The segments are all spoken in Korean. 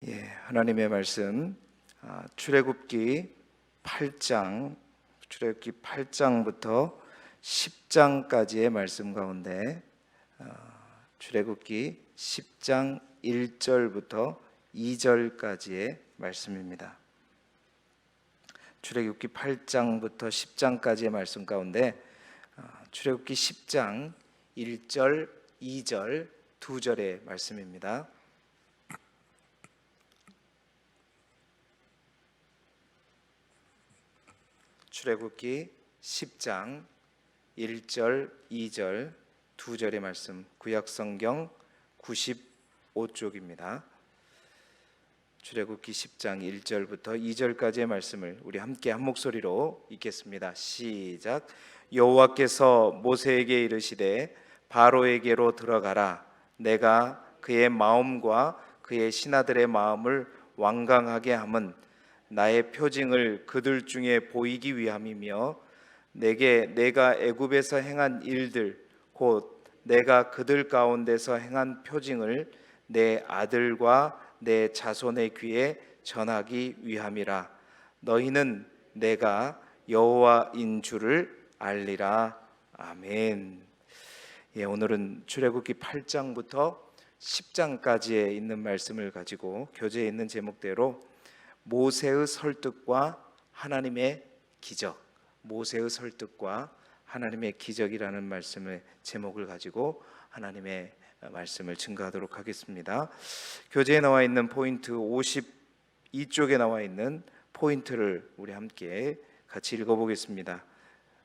하나님의 말씀 출애굽기 8장부터 10장까지의 말씀 가운데 출애굽기 10장 1절부터 2절까지의 말씀입니다. 출애굽기 8장부터 10장까지의 말씀 가운데 출애굽기 10장 1절, 2절, 2절의 말씀입니다. 출애굽기 10장 1절, 2절, 2절의 말씀, 구약성경 95쪽입니다. 출애굽기 10장 1절부터 2절까지의 말씀을 우리 함께 한 목소리로 읽겠습니다. 시작. 여호와께서 모세에게 이르시되 바로에게로 들어가라. 내가 그의 마음과 그의 신하들의 마음을 완강하게 함은 나의 표징을 그들 중에 보이기 위함이며 내가 애굽에서 행한 일들 곧 내가 그들 가운데서 행한 표징을 내 아들과 내 자손의 귀에 전하기 위함이라. 너희는 내가 여호와인 줄을 알리라. 아멘. 오늘은 출애굽기 8장부터 10장까지에 있는 말씀을 가지고 교재에 있는 제목대로 모세의 설득과 하나님의 기적, 모세의 설득과 하나님의 기적이라는 말씀의 제목을 가지고 하나님의 말씀을 증거하도록 하겠습니다. 교재에 나와 있는 포인트 52쪽에 나와 있는 포인트를 우리 함께 같이 읽어보겠습니다.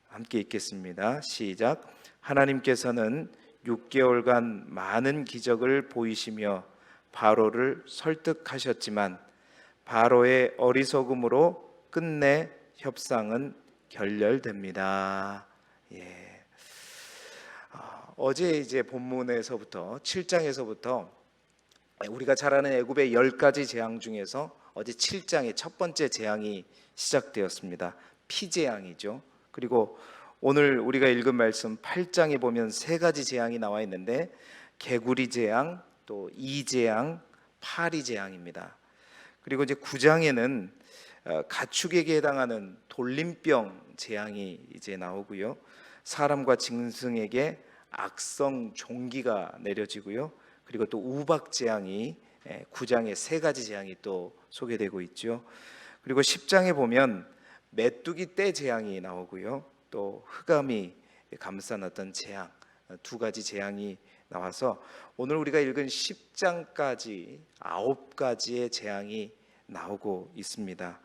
함께 읽겠습니다. 시작. 하나님께서는 6개월간 많은 기적을 보이시며 바로를 설득하셨지만 바로의 어리석음으로 끝내 협상은 결렬됩니다. 어제 이제 본문에서부터 7장에서부터 우리가 잘 아는 애굽의 10가지 재앙 중에서 어제 7장의 첫 번째 재앙이 시작되었습니다. 피재앙이죠. 그리고 오늘 우리가 읽은 말씀 8장에 보면 3가지 재앙이 나와 있는데 개구리 재앙, 또 이재앙, 파리 재앙입니다. 그리고 이제 9장에는 가축에게 해당하는 돌림병 재앙이 이제 나오고요. 사람과 짐승에게 악성 종기가 내려지고요. 그리고 또 우박 재앙이 9장에 3가지 재앙이 또 소개되고 있죠. 그리고 10장에 보면 메뚜기 떼 재앙이 나오고요. 또 흑암이 감싼 어떤 재앙, 2가지 재앙이 나와서 오늘 우리가 읽은 10장까지 9가지의 재앙이 나오고 있습니다.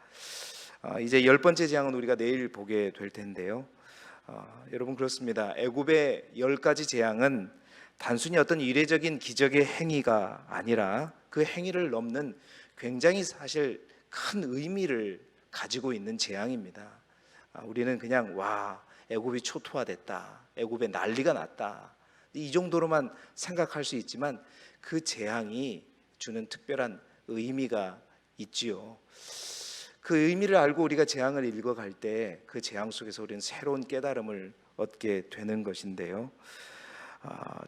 이제 10번째 재앙은 우리가 내일 보게 될 텐데요. 여러분 그렇습니다. 애굽의 10가지 재앙은 단순히 어떤 이례적인 기적의 행위가 아니라 그 행위를 넘는 굉장히 사실 큰 의미를 가지고 있는 재앙입니다. 우리는 그냥 애굽이 초토화됐다, 애굽에 난리가 났다, 이 정도로만 생각할 수 있지만 그 재앙이 주는 특별한 의미가 있지요. 그 의미를 알고 우리가 재앙을 읽어갈 때 그 재앙 속에서 우리는 새로운 깨달음을 얻게 되는 것인데요.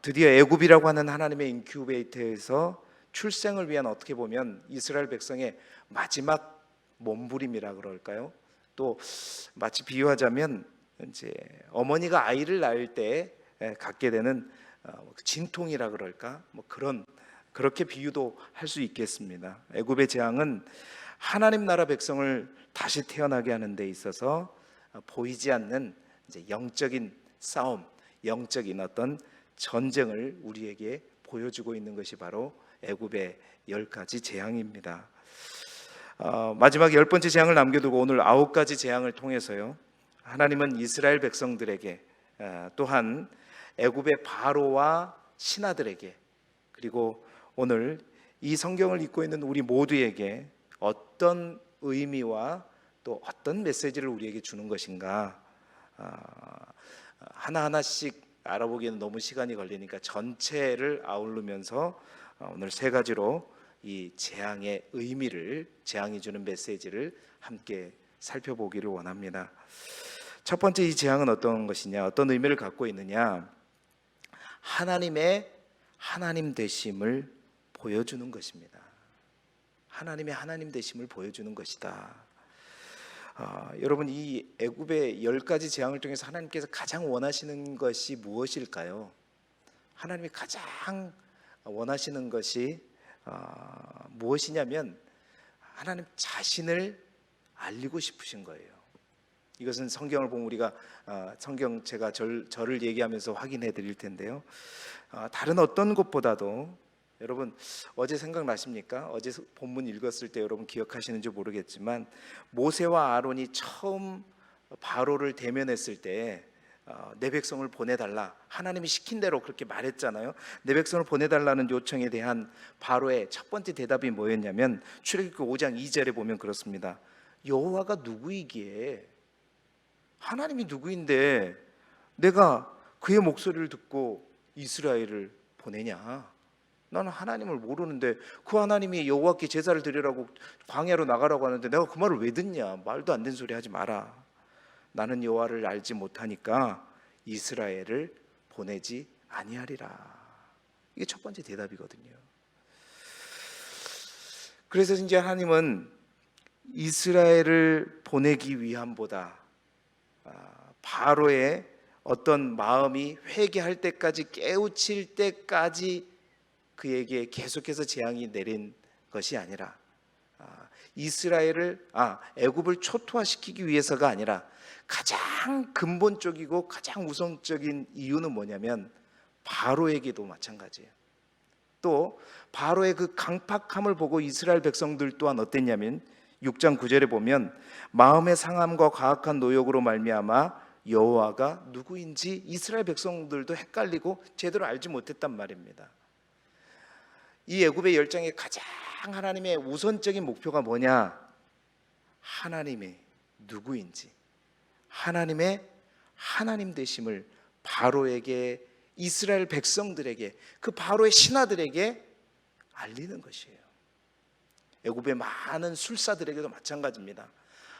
드디어 애굽이라고 하는 하나님의 인큐베이터에서 출생을 위한 어떻게 보면 이스라엘 백성의 마지막 몸부림이라 그럴까요? 또 마치 비유하자면 이제 어머니가 아이를 낳을 때 갖게 되는 진통이라 그럴까? 그렇게 비유도 할 수 있겠습니다. 애굽의 재앙은 하나님 나라 백성을 다시 태어나게 하는 데 있어서 보이지 않는 이제 영적인 싸움, 영적인 어떤 전쟁을 우리에게 보여주고 있는 것이 바로 애굽의 10가지 재앙입니다. 마지막 10번째 재앙을 남겨두고 오늘 9가지 재앙을 통해서요, 하나님은 이스라엘 백성들에게 또한 애굽의 바로와 신하들에게 그리고 오늘 이 성경을 읽고 있는 우리 모두에게 어떤 의미와 또 어떤 메시지를 우리에게 주는 것인가, 하나하나씩 알아보기에는 너무 시간이 걸리니까 전체를 아우르면서 오늘 3가지로 이 재앙의 의미를, 재앙이 주는 메시지를 함께 살펴보기를 원합니다. 첫 번째, 이 재앙은 어떤 것이냐, 어떤 의미를 갖고 있느냐, 하나님의 하나님 되심을 보여주는 것입니다. 하나님의 하나님 되심을 보여주는 것이다. 여러분, 이 애굽의 10가지 재앙을 통해서 하나님께서 가장 원하시는 것이 무엇일까요? 하나님이 가장 원하시는 것이 무엇이냐면 하나님 자신을 알리고 싶으신 거예요. 이것은 성경을 보면 우리가 성경 제가 저를 얘기하면서 확인해 드릴 텐데요. 다른 어떤 것보다도 여러분 어제 생각나십니까? 어제 본문 읽었을 때 여러분 기억하시는지 모르겠지만 모세와 아론이 처음 바로를 대면했을 때 내 백성을 보내달라, 하나님이 시킨 대로 그렇게 말했잖아요. 내 백성을 보내달라는 요청에 대한 바로의 첫 번째 대답이 뭐였냐면 출애굽기 5장 2절에 보면 그렇습니다. 여호와가 누구이기에, 하나님이 누구인데 내가 그의 목소리를 듣고 이스라엘을 보내냐? 나는 하나님을 모르는데 그 하나님이 여호와께 제사를 드리라고 광야로 나가라고 하는데 내가 그 말을 왜 듣냐? 말도 안 되는 소리 하지 마라. 나는 여호와를 알지 못하니까 이스라엘을 보내지 아니하리라. 이게 첫 번째 대답이거든요. 그래서 이제 하나님은 이스라엘을 보내기 위함보다 바로의 어떤 마음이 회개할 때까지, 깨우칠 때까지 그에게 계속해서 재앙이 내린 것이 아니라 이스라엘을 애굽을 초토화시키기 위해서가 아니라 가장 근본적이고 가장 우선적인 이유는 뭐냐면 바로에게도 마찬가지예요. 또 바로의 그 강팍함을 보고 이스라엘 백성들 또한 어땠냐면 6장 9절에 보면 마음의 상함과 과학한 노역으로 말미암아 여호와가 누구인지 이스라엘 백성들도 헷갈리고 제대로 알지 못했단 말입니다. 이 애굽의 열정의 가장 하나님의 우선적인 목표가 뭐냐? 하나님의 누구인지, 하나님의 하나님 되심을 바로에게, 이스라엘 백성들에게, 그 바로의 신하들에게 알리는 것이에요. 애굽의 많은 술사들에게도 마찬가지입니다.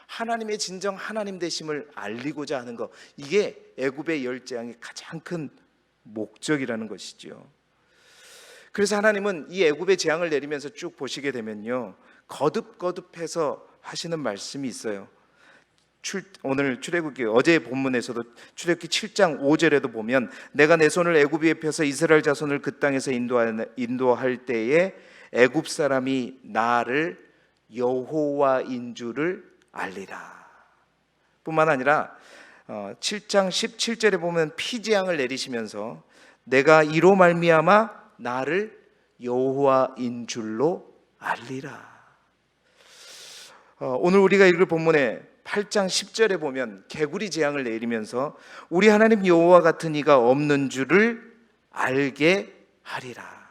하나님의 진정 하나님 되심을 알리고자 하는 것, 이게 애굽의 열재앙의 가장 큰 목적이라는 것이죠. 그래서 하나님은 이 애굽의 재앙을 내리면서 쭉 보시게 되면요, 거듭거듭해서 하시는 말씀이 있어요. 오늘 출애굽기 어제 본문에서도 출애굽기 7장 5절에도 보면 내가 내 손을 애굽 위에 펴서 이스라엘 자손을 그 땅에서 인도할 때에 애굽 사람이 나를 여호와인 줄을 알리라. 뿐만 아니라 7장 17절에 보면 피재앙을 내리시면서 내가 이로 말미암아 나를 여호와인 줄로 알리라. 오늘 우리가 읽을 본문에 8장 10절에 보면 개구리 재앙을 내리면서 우리 하나님 여호와 같은 이가 없는 줄을 알게 하리라.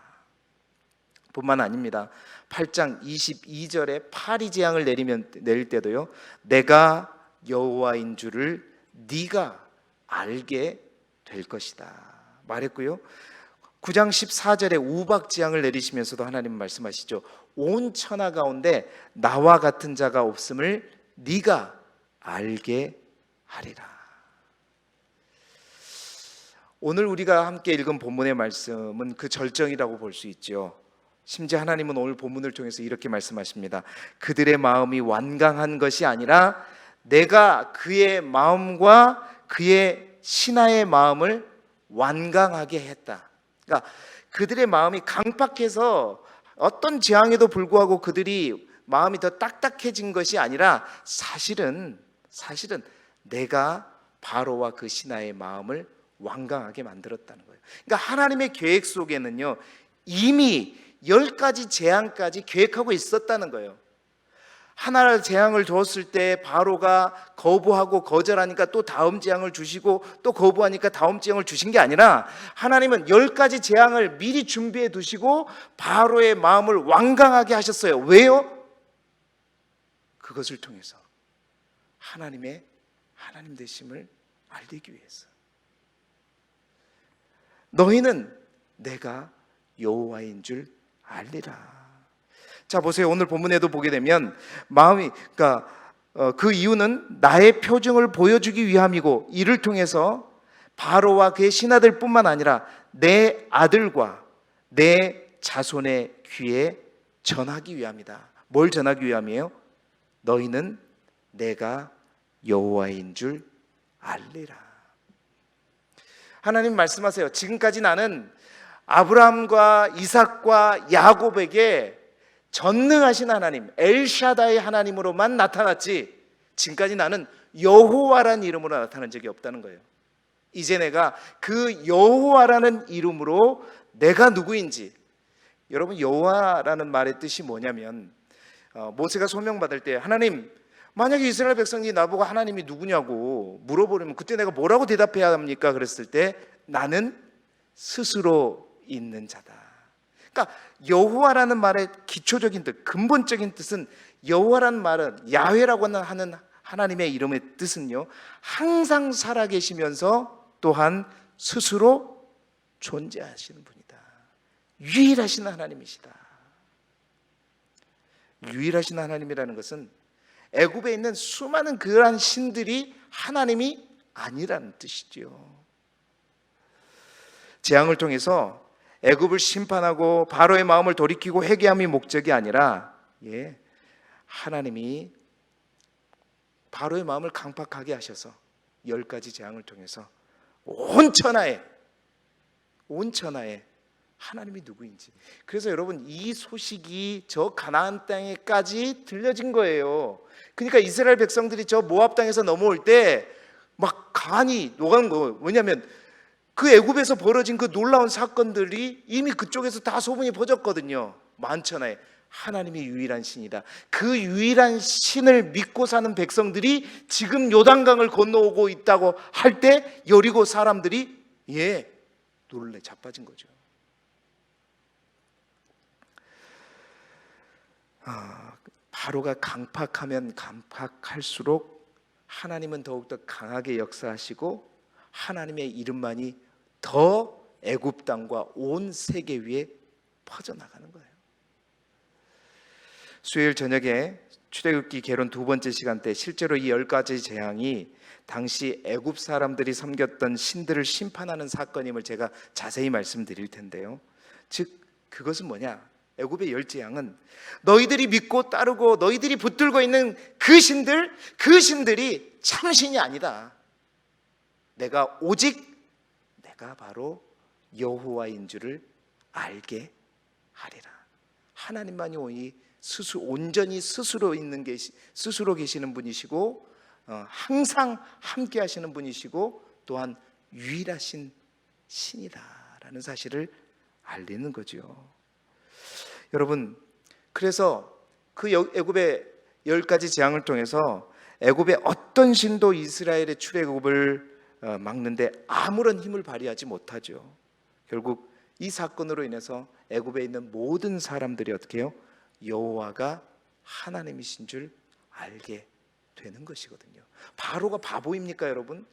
뿐만 아닙니다. 8장 22절에 파리 재앙을 내릴 때도요, 내가 여호와인 줄을 네가 알게 될 것이다 말했고요. 9장 14절에 우박 재앙을 내리시면서도 하나님 말씀하시죠. 온 천하 가운데 나와 같은 자가 없음을 네가 알게 하리라. 오늘 우리가 함께 읽은 본문의 말씀은 그 절정이라고 볼 수 있죠. 심지어 하나님은 오늘 본문을 통해서 이렇게 말씀하십니다. 그들의 마음이 완강한 것이 아니라 내가 그의 마음과 그의 신하의 마음을 완강하게 했다. 그러니까 그들의 마음이 강팍해서 어떤 재앙에도 불구하고 그들이 마음이 더 딱딱해진 것이 아니라 사실은 내가 바로와 그 신하의 마음을 완강하게 만들었다는 거예요. 그러니까 하나님의 계획 속에는요, 이미 10가지 재앙까지 계획하고 있었다는 거예요. 하나의 재앙을 줬을 때 바로가 거부하고 거절하니까 또 다음 재앙을 주시고 또 거부하니까 다음 재앙을 주신 게 아니라 하나님은 10가지 재앙을 미리 준비해 두시고 바로의 마음을 완강하게 하셨어요. 왜요? 그것을 통해서 하나님의 하나님 되심을 알리기 위해서. 너희는 내가 여호와인 줄 알리라. 자, 보세요. 오늘 본문에도 보게 되면 마음이, 그 이유는 나의 표징을 보여주기 위함이고 이를 통해서 바로와 그의 신하들 뿐만 아니라 내 아들과 내 자손의 귀에 전하기 위함이다. 뭘 전하기 위함이에요? 너희는 내가 여호와인 줄 알리라. 하나님 말씀하세요. 지금까지 나는 아브라함과 이삭과 야곱에게 전능하신 하나님, 엘샤다의 하나님으로만 나타났지, 지금까지 나는 여호와라는 이름으로 나타난 적이 없다는 거예요. 이제 내가 그 여호와라는 이름으로 내가 누구인지, 여러분 여호와라는 말의 뜻이 뭐냐면, 모세가 소명받을 때 하나님, 만약에 이스라엘 백성이 나보고 하나님이 누구냐고 물어보려면 그때 내가 뭐라고 대답해야 합니까? 그랬을 때 나는 스스로 있는 자다. 그러니까 여호와라는 말의 기초적인 뜻, 근본적인 뜻은, 여호와라는 말은 야훼라고 하는 하나님의 이름의 뜻은요, 항상 살아계시면서 또한 스스로 존재하시는 분이다. 유일하신 하나님이시다. 유일하신 하나님이라는 것은 애굽에 있는 수많은 그러한 신들이 하나님이 아니라는 뜻이죠. 재앙을 통해서 애굽을 심판하고 바로의 마음을 돌이키고 회개함이 목적이 아니라, 하나님이 바로의 마음을 강팍하게 하셔서 10가지 재앙을 통해서 온 천하에 하나님이 누구인지, 그래서 여러분 이 소식이 저 가나안 땅에까지 들려진 거예요. 그러니까 이스라엘 백성들이 저 모압 땅에서 넘어올 때 막 간이 녹아는 거예요. 왜냐하면 그 애굽에서 벌어진 그 놀라운 사건들이 이미 그쪽에서 다 소문이 퍼졌거든요. 만천하에 하나님이 유일한 신이다. 그 유일한 신을 믿고 사는 백성들이 지금 요단강을 건너오고 있다고 할 때 여리고 사람들이 놀래 자빠진 거죠. 바로가 강팍하면 강팍할수록 하나님은 더욱더 강하게 역사하시고 하나님의 이름만이 더 애굽 땅과 온 세계 위에 퍼져나가는 거예요. 수요일 저녁에 출애굽기 개론 2번째 시간 때 실제로 이 10가지 재앙이 당시 애굽 사람들이 섬겼던 신들을 심판하는 사건임을 제가 자세히 말씀드릴 텐데요. 즉 그것은 뭐냐? 애굽의 10재앙은 너희들이 믿고 따르고 너희들이 붙들고 있는 그 신들이 참신이 아니다. 내가 바로 여호와인 줄을 알게 하리라. 하나님만이 온전히 스스로 계시는 분이시고, 항상 함께 하시는 분이시고, 또한 유일하신 신이다라는 사실을 알리는 거죠. 여러분, 그래서 그 애굽의 10가지 재앙을 통해서 애굽의 어떤 신도 이스라엘의 출애굽을 막는데 아무런 힘을 발휘하지 못하죠. 결국 이 사건으로 인해서 애굽에 있는 모든 사람들이 어떻게 해요? 여호와가 하나님이신 줄 알게 되는 것이거든요. 바로가 바보입니까, 여러분?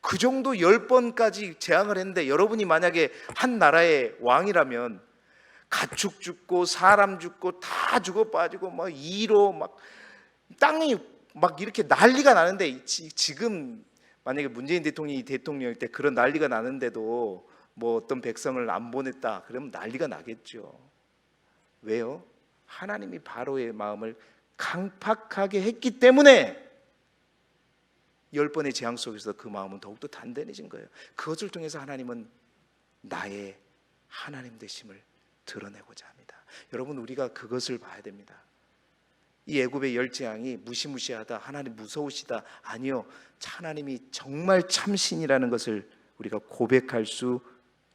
그 정도 10번까지 재앙을 했는데, 여러분이 만약에 한 나라의 왕이라면 가축 죽고 사람 죽고 다 죽어 빠지고 막 이로 막 땅이 막 이렇게 난리가 나는데, 지금 만약에 문재인 대통령이 대통령일 때 그런 난리가 나는데도 뭐 어떤 백성을 안 보냈다 그러면 난리가 나겠죠. 왜요? 하나님이 바로의 마음을 강팍하게 했기 때문에 10번의 재앙 속에서 그 마음은 더욱더 단단해진 거예요. 그것을 통해서 하나님은 나의 하나님 되심을 드러내고자 합니다. 여러분, 우리가 그것을 봐야 됩니다. 이 애굽의 10재앙이 무시무시하다, 하나님 무서우시다, 아니요, 하나님이 정말 참신이라는 것을 우리가 고백할 수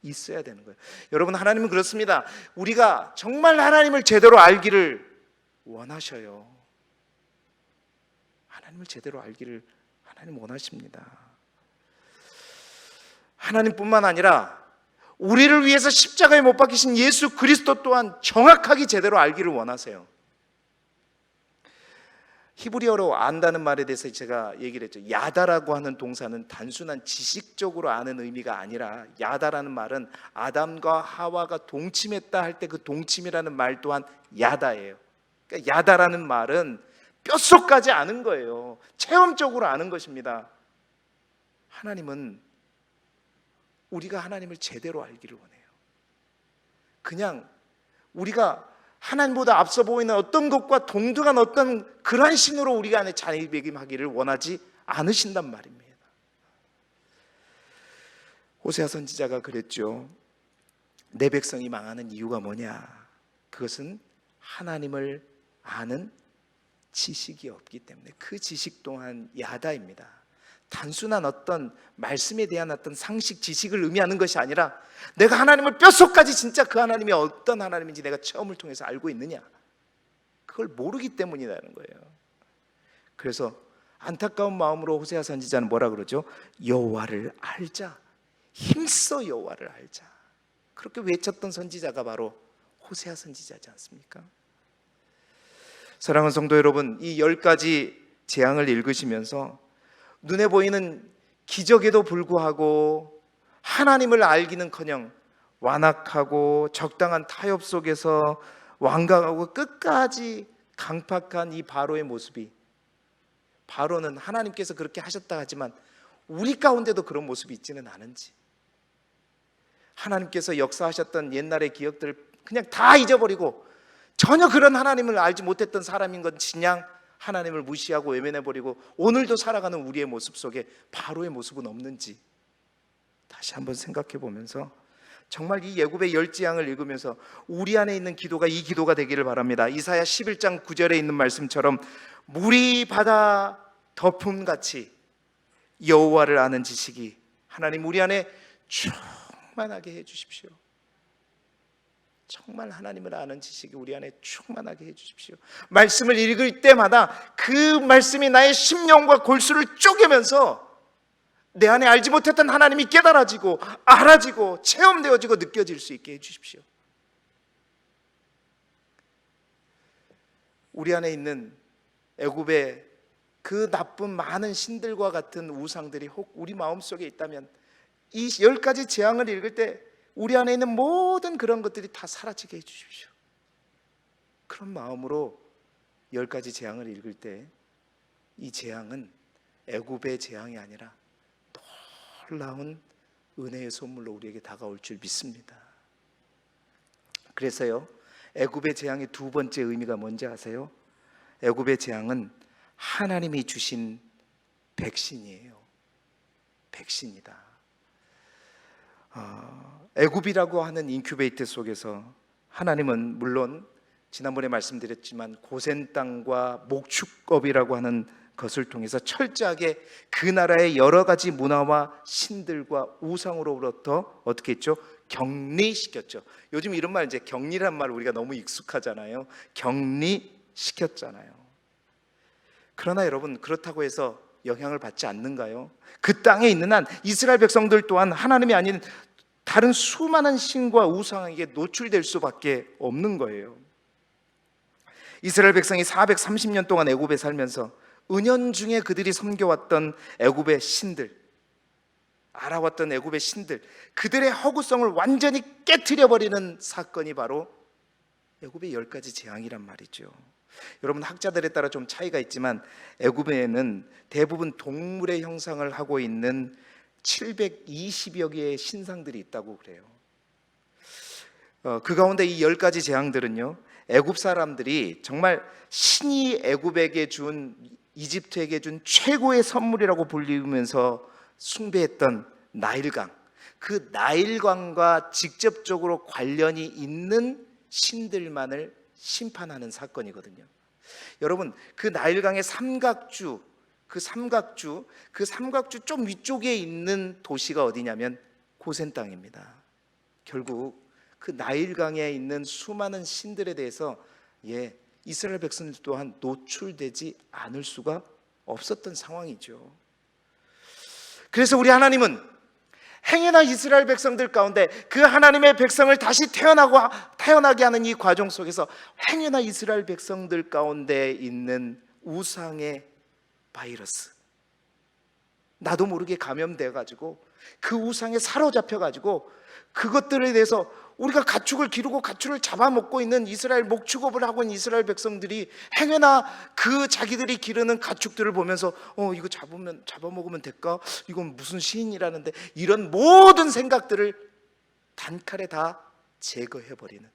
있어야 되는 거예요. 여러분, 하나님은 그렇습니다. 우리가 정말 하나님을 제대로 알기를 원하셔요. 하나님을 제대로 알기를 하나님 원하십니다. 하나님뿐만 아니라 우리를 위해서 십자가에 못 박히신 예수 그리스도 또한 정확하게 제대로 알기를 원하세요. 히브리어로 안다는 말에 대해서 제가 얘기를 했죠. 야다라고 하는 동사는 단순한 지식적으로 아는 의미가 아니라, 야다라는 말은 아담과 하와가 동침했다 할 때 그 동침이라는 말 또한 야다예요. 그러니까 야다라는 말은 뼛속까지 아는 거예요. 체험적으로 아는 것입니다. 하나님은 우리가 하나님을 제대로 알기를 원해요. 그냥 우리가 하나님보다 앞서 보이는 어떤 것과 동등한 어떤 그러한 신으로 우리가 안에 자리매김하기를 원하지 않으신단 말입니다. 호세아 선지자가 그랬죠. 내 백성이 망하는 이유가 뭐냐? 그것은 하나님을 아는 지식이 없기 때문에. 그 지식 또한 야다입니다. 단순한 어떤 말씀에 대한 어떤 상식 지식을 의미하는 것이 아니라 내가 하나님을 뼛속까지 진짜 그 하나님이 어떤 하나님인지 내가 체험을 통해서 알고 있느냐, 그걸 모르기 때문이라는 거예요. 그래서 안타까운 마음으로 호세아 선지자는 뭐라 그러죠? 여호와를 알자, 힘써 여호와를 알자, 그렇게 외쳤던 선지자가 바로 호세아 선지자지 않습니까? 사랑하는 성도 여러분, 이 10가지 재앙을 읽으시면서 눈에 보이는 기적에도 불구하고 하나님을 알기는커녕 완악하고 적당한 타협 속에서 완강하고 끝까지 강팍한 이 바로의 모습이, 바로는 하나님께서 그렇게 하셨다 하지만 우리 가운데도 그런 모습이 있지는 않은지, 하나님께서 역사하셨던 옛날의 기억들을 그냥 다 잊어버리고 전혀 그런 하나님을 알지 못했던 사람인 건 그냥 하나님을 무시하고 외면해버리고 오늘도 살아가는 우리의 모습 속에 바로의 모습은 없는지 다시 한번 생각해 보면서 정말 이 애굽의 10재앙을 읽으면서 우리 안에 있는 기도가 이 기도가 되기를 바랍니다. 이사야 11장 9절에 있는 말씀처럼 물이 바다 덮음같이 여호와를 아는 지식이, 하나님 우리 안에 충만하게 해주십시오. 정말 하나님을 아는 지식이 우리 안에 충만하게 해주십시오. 말씀을 읽을 때마다 그 말씀이 나의 심령과 골수를 쪼개면서 내 안에 알지 못했던 하나님이 깨달아지고 알아지고 체험되어지고 느껴질 수 있게 해주십시오. 우리 안에 있는 애굽의 그 나쁜 많은 신들과 같은 우상들이 혹 우리 마음속에 있다면 이 10가지 재앙을 읽을 때 우리 안에 있는 모든 그런 것들이 다 사라지게 해주십시오. 그런 마음으로 10가지 재앙을 읽을 때 이 재앙은 애굽의 재앙이 아니라 놀라운 은혜의 선물로 우리에게 다가올 줄 믿습니다. 그래서요, 애굽의 재앙의 두 번째 의미가 뭔지 아세요? 애굽의 재앙은 하나님이 주신 백신이에요. 백신이다. 애굽이라고 하는 인큐베이터 속에서 하나님은 물론 지난번에 말씀드렸지만 고센 땅과 목축업이라고 하는 것을 통해서 철저하게 그 나라의 여러 가지 문화와 신들과 우상으로부터 어떻게 했죠? 격리시켰죠. 요즘 이런 말, 이제 격리란 말 우리가 너무 익숙하잖아요. 격리시켰잖아요. 그러나 여러분, 그렇다고 해서 영향을 받지 않는가요? 그 땅에 있는 한 이스라엘 백성들 또한 하나님이 아닌 다른 수많은 신과 우상에게 노출될 수밖에 없는 거예요. 이스라엘 백성이 430년 동안 애굽에 살면서 은연중에 그들이 섬겨왔던 애굽의 신들, 알아왔던 애굽의 신들, 그들의 허구성을 완전히 깨트려버리는 사건이 바로 애굽의 10가지 재앙이란 말이죠. 여러분, 학자들에 따라 좀 차이가 있지만 애굽에는 대부분 동물의 형상을 하고 있는 720여 개의 신상들이 있다고 그래요. 그 가운데 이 10가지 재앙들은요, 애굽 사람들이 정말 신이 애굽에게 준, 이집트에게 준 최고의 선물이라고 불리면서 숭배했던 나일강, 그 나일강과 직접적으로 관련이 있는 신들만을 심판하는 사건이거든요. 여러분, 그 나일강의 삼각주, 그 삼각주 좀 위쪽에 있는 도시가 어디냐면 고센 땅입니다. 결국 그 나일강에 있는 수많은 신들에 대해서 이스라엘 백성들 또한 노출되지 않을 수가 없었던 상황이죠. 그래서 우리 하나님은 행여나 이스라엘 백성들 가운데 그 하나님의 백성을 다시 태어나게 하는 이 과정 속에서 행여나 이스라엘 백성들 가운데 있는 우상의 바이러스, 나도 모르게 감염되어가지고 그 우상에 사로잡혀가지고 그것들에 대해서 우리가 가축을 기르고 가축을 잡아먹고 있는 이스라엘 목축업을 하고 있는 이스라엘 백성들이 행여나 그 자기들이 기르는 가축들을 보면서 이거 잡아먹으면 될까? 이건 무슨 시인이라는데, 이런 모든 생각들을 단칼에 다 제거해버리는,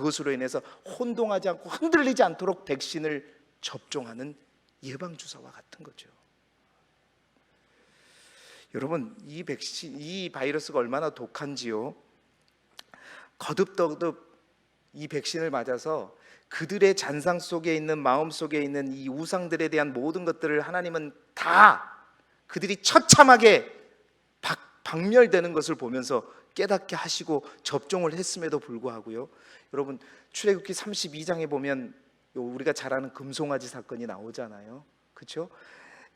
그것으로 인해서 혼동하지 않고 흔들리지 않도록 백신을 접종하는 예방주사와 같은 거죠. 여러분, 이 바이러스가 얼마나 독한지요. 거듭거듭 이 백신을 맞아서 그들의 잔상 속에 있는, 마음 속에 있는 이 우상들에 대한 모든 것들을 하나님은 다 그들이 처참하게 박멸되는 것을 보면서 깨닫게 하시고 접종을 했음에도 불구하고요, 여러분, 출애굽기 32장에 보면 우리가 잘 아는 금송아지 사건이 나오잖아요. 그렇죠?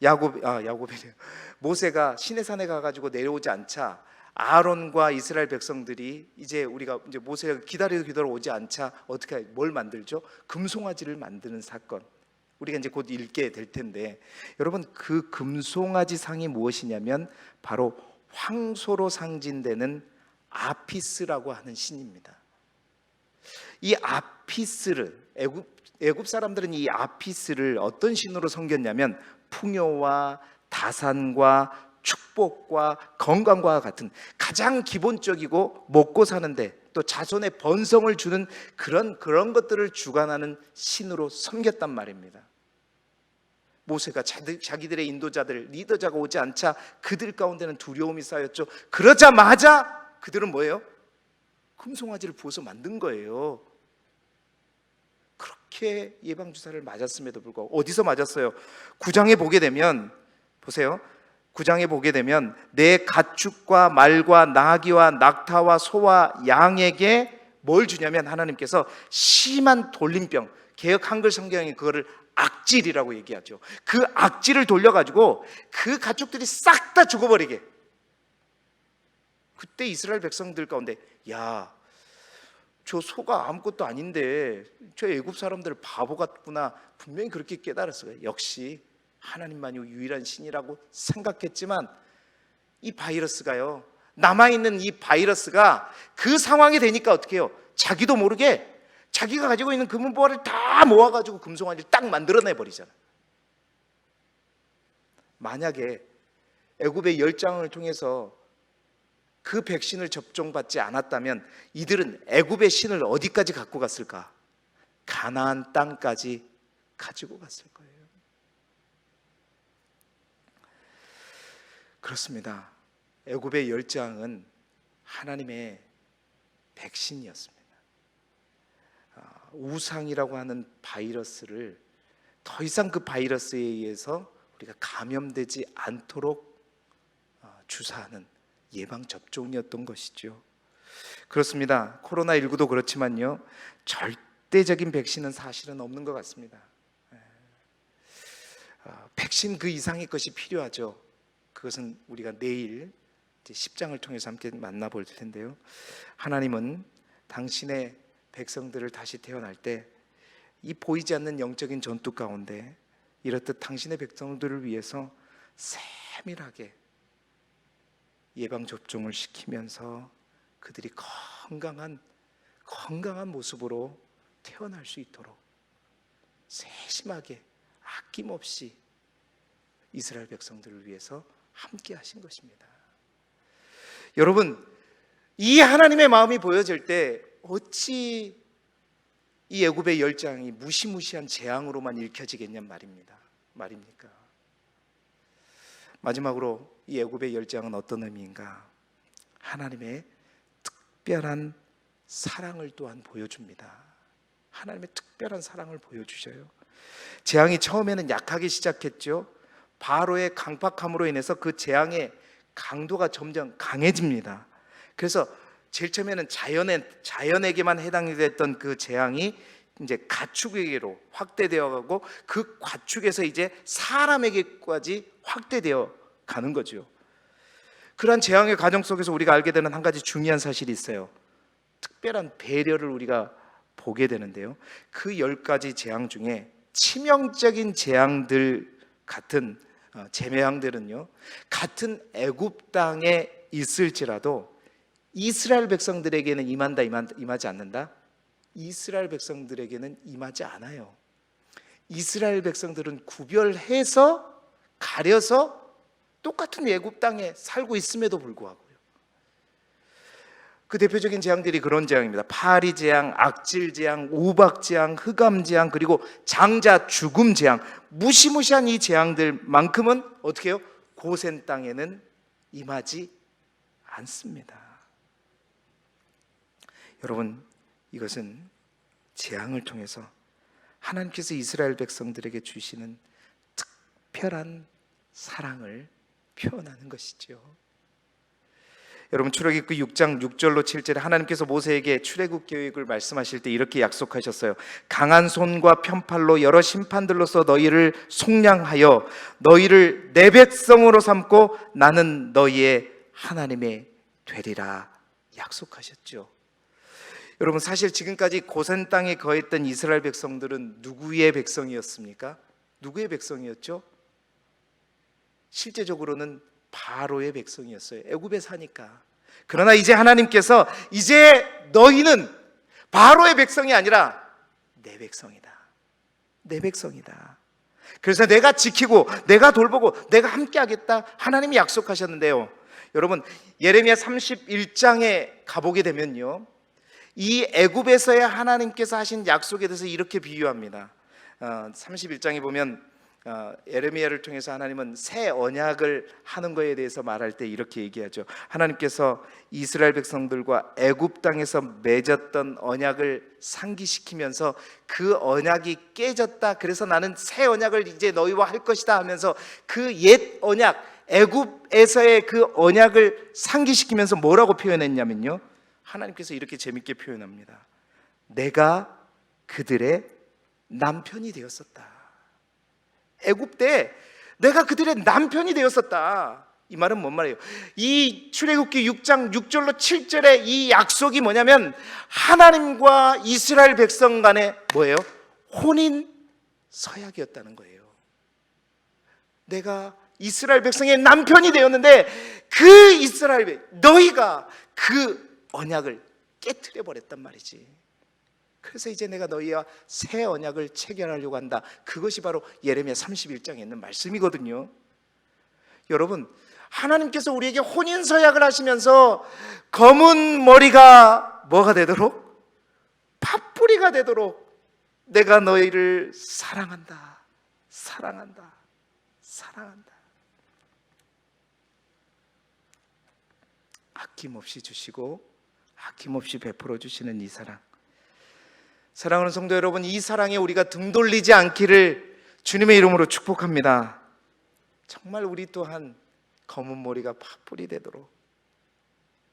야곱이래요. 모세가 시내산에 가가지고 내려오지 않자 아론과 이스라엘 백성들이 이제 모세가 기다려 오지 않자 뭘 만들죠? 금송아지를 만드는 사건. 우리가 이제 곧 읽게 될 텐데, 여러분, 그 금송아지 상이 무엇이냐면 바로 황소로 상징되는 아피스라고 하는 신입니다. 이 아피스를 애굽 사람들은 이 아피스를 어떤 신으로 섬겼냐면 풍요와 다산과 축복과 건강과 같은 가장 기본적이고 먹고 사는데 또 자손의 번성을 주는 그런 것들을 주관하는 신으로 섬겼단 말입니다. 모세가 자기들의 인도자들, 리더자가 오지 않자 그들 가운데는 두려움이 쌓였죠. 그러자마자 그들은 뭐예요? 금송아지를 부어서 만든 거예요. 그렇게 예방주사를 맞았음에도 불구하고 어디서 맞았어요? 9장에 보게 되면, 보세요, 9장에 보게 되면 내 가축과 말과 나귀와 낙타와 소와 양에게 뭘 주냐면 하나님께서 심한 돌림병, 개역 한글 성경이 그거를 악질이라고 얘기하죠. 그 악질을 돌려가지고 그 가축들이 싹 다 죽어버리게. 그때 이스라엘 백성들 가운데, 야, 저 소가 아무것도 아닌데 저 애굽 사람들 바보 같구나, 분명히 그렇게 깨달았어요. 역시 하나님만이 유일한 신이라고 생각했지만 이 바이러스가요, 남아있는 이 바이러스가 그 상황이 되니까 어떻게 해요? 자기도 모르게 자기가 가지고 있는 금은보화를 다 모아가지고 금송아지를 딱 만들어내버리잖아요. 만약에 애굽의 열장을 통해서 그 백신을 접종받지 않았다면 이들은 애굽의 신을 어디까지 갖고 갔을까? 가나안 땅까지 가지고 갔을 거예요. 그렇습니다. 애굽의 열장은 하나님의 백신이었습니다. 우상이라고 하는 바이러스를 더 이상 그 바이러스에 의해서 우리가 감염되지 않도록 주사하는 예방접종이었던 것이죠. 그렇습니다. 코로나19도 그렇지만요, 절대적인 백신은 사실은 없는 것 같습니다. 백신 그 이상의 것이 필요하죠. 그것은 우리가 내일 10장을 통해서 함께 만나볼 텐데요, 하나님은 당신의 백성들을 다시 태어날 때 이 보이지 않는 영적인 전투 가운데 이렇듯 당신의 백성들을 위해서 세밀하게 예방접종을 시키면서 그들이 건강한 모습으로 태어날 수 있도록 세심하게 아낌없이 이스라엘 백성들을 위해서 함께 하신 것입니다. 여러분, 이 하나님의 마음이 보여질 때 어찌 이 애굽의 열장이 무시무시한 재앙으로만 읽혀지겠냔 말입니까? 마지막으로 이 애굽의 열장은 어떤 의미인가? 하나님의 특별한 사랑을 또한 보여줍니다. 하나님의 특별한 사랑을 보여주셔요. 재앙이 처음에는 약하게 시작했죠. 바로의 강팍함으로 인해서 그 재앙의 강도가 점점 강해집니다. 그래서 제일 처음에는 자연에게만 해당이 됐던 그 재앙이 이제 가축에게로 확대되어 가고 그 가축에서 이제 사람에게까지 확대되어 가는 거죠. 그러한 재앙의 과정 속에서 우리가 알게 되는 한 가지 중요한 사실이 있어요. 특별한 배려를 우리가 보게 되는데요, 그 10가지 재앙 중에 치명적인 재앙들 같은 재앙들은요, 같은 애굽 땅에 있을지라도 이스라엘 백성들에게는 임한다, 임하지 않는다? 이스라엘 백성들에게는 임하지 않아요. 이스라엘 백성들은 구별해서 가려서 똑같은 애굽 땅에 살고 있음에도 불구하고요, 그 대표적인 재앙들이 그런 재앙입니다. 파리 재앙, 악질 재앙, 우박 재앙, 흑암 재앙, 그리고 장자 죽음 재앙. 무시무시한 이 재앙들만큼은 어떻게 해요? 고센 땅에는 임하지 않습니다. 여러분, 이것은 재앙을 통해서 하나님께서 이스라엘 백성들에게 주시는 특별한 사랑을 표현하는 것이죠. 여러분, 출애굽기 6장 6절로 7절에 하나님께서 모세에게 출애굽 계획을 말씀하실 때 이렇게 약속하셨어요. 강한 손과 편팔로 여러 심판들로서 너희를 속량하여 너희를 내 백성으로 삼고 나는 너희의 하나님이 되리라 약속하셨죠. 여러분, 사실 지금까지 고센 땅에 거했던 이스라엘 백성들은 누구의 백성이었습니까? 누구의 백성이었죠? 실제적으로는 바로의 백성이었어요. 애굽에 사니까. 그러나 이제 하나님께서 이제 너희는 바로의 백성이 아니라 내 백성이다. 내 백성이다. 그래서 내가 지키고 내가 돌보고 내가 함께 하겠다. 하나님이 약속하셨는데요. 여러분, 예레미야 31장에 가보게 되면요, 이 애굽에서의 하나님께서 하신 약속에 대해서 이렇게 비유합니다. 31장에 보면 예레미야를 통해서 하나님은 새 언약을 하는 것에 대해서 말할 때 이렇게 얘기하죠. 하나님께서 이스라엘 백성들과 애굽 땅에서 맺었던 언약을 상기시키면서 그 언약이 깨졌다. 그래서 나는 새 언약을 이제 너희와 할 것이다 하면서 그 옛 언약, 애굽에서의 그 언약을 상기시키면서 뭐라고 표현했냐면요, 하나님께서 이렇게 재밌게 표현합니다. 내가 그들의 남편이 되었었다. 애굽 때 내가 그들의 남편이 되었었다. 이 말은 뭔 말이에요? 이 출애굽기 6장 6절로 7절의 이 약속이 뭐냐면 하나님과 이스라엘 백성 간의 뭐예요? 혼인 서약이었다는 거예요. 내가 이스라엘 백성의 남편이 되었는데 그 이스라엘 너희가 그 언약을 깨트려 버렸단 말이지. 그래서 이제 내가 너희와 새 언약을 체결하려고 한다. 그것이 바로 예레미야 31장에 있는 말씀이거든요. 여러분, 하나님께서 우리에게 혼인서약을 하시면서 검은 머리가 뭐가 되도록? 팥뿌리가 되도록 내가 너희를 사랑한다. 사랑한다. 사랑한다. 아낌없이 주시고 아낌없이 베풀어 주시는 이 사랑. 사랑하는 성도 여러분, 이 사랑에 우리가 등 돌리지 않기를 주님의 이름으로 축복합니다. 정말 우리 또한 검은 머리가 팥불이 되도록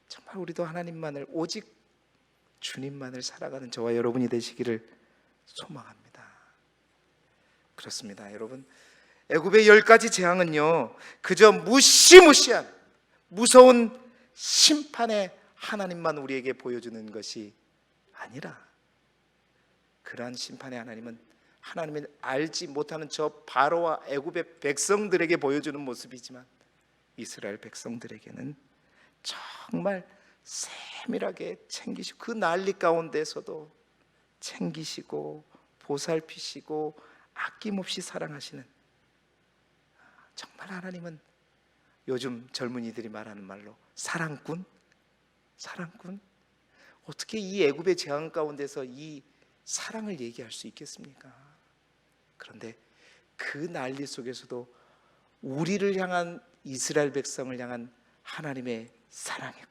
정말 우리도 하나님만을, 오직 주님만을 살아가는 저와 여러분이 되시기를 소망합니다. 그렇습니다. 여러분, 애굽의 10가지 재앙은요, 그저 무시무시한 무서운 심판의 하나님만 우리에게 보여주는 것이 아니라, 그러한 심판의 하나님은 하나님이 알지 못하는 저 바로와 애굽의 백성들에게 보여주는 모습이지만 이스라엘 백성들에게는 정말 세밀하게 챙기시고 그 난리 가운데서도 챙기시고 보살피시고 아낌없이 사랑하시는, 정말 하나님은 요즘 젊은이들이 말하는 말로 사랑꾼? 사랑꾼? 어떻게 이 애굽의 재앙 가운데서 이 사랑을 얘기할 수 있겠습니까? 그런데 그 난리 속에서도 우리를 향한, 이스라엘 백성을 향한 하나님의 사랑의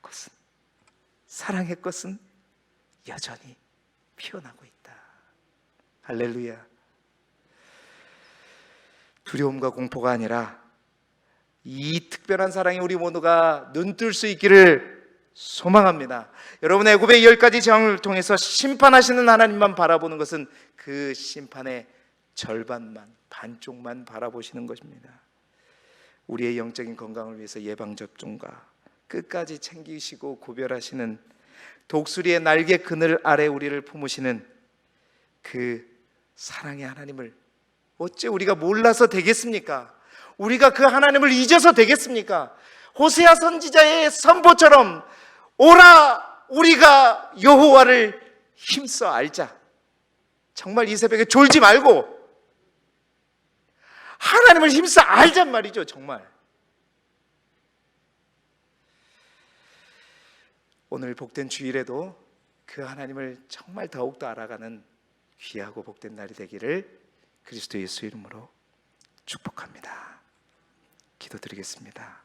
것은 여전히 피어나고 있다. 할렐루야. 두려움과 공포가 아니라 이 특별한 사랑에 우리 모두가 눈뜰 수 있기를 소망합니다. 여러분, 애굽의 10가지 재앙을 통해서 심판하시는 하나님만 바라보는 것은 그 심판의 절반만, 반쪽만 바라보시는 것입니다. 우리의 영적인 건강을 위해서 예방접종과 끝까지 챙기시고 구별하시는, 독수리의 날개 그늘 아래 우리를 품으시는 그 사랑의 하나님을 어째 우리가 몰라서 되겠습니까? 우리가 그 하나님을 잊어서 되겠습니까? 호세아 선지자의 선포처럼 오라, 우리가 여호와를 힘써 알자. 정말 이 새벽에 졸지 말고 하나님을 힘써 알잔 말이죠. 정말 오늘 복된 주일에도 그 하나님을 정말 더욱더 알아가는 귀하고 복된 날이 되기를 그리스도 예수 이름으로 축복합니다. 기도드리겠습니다.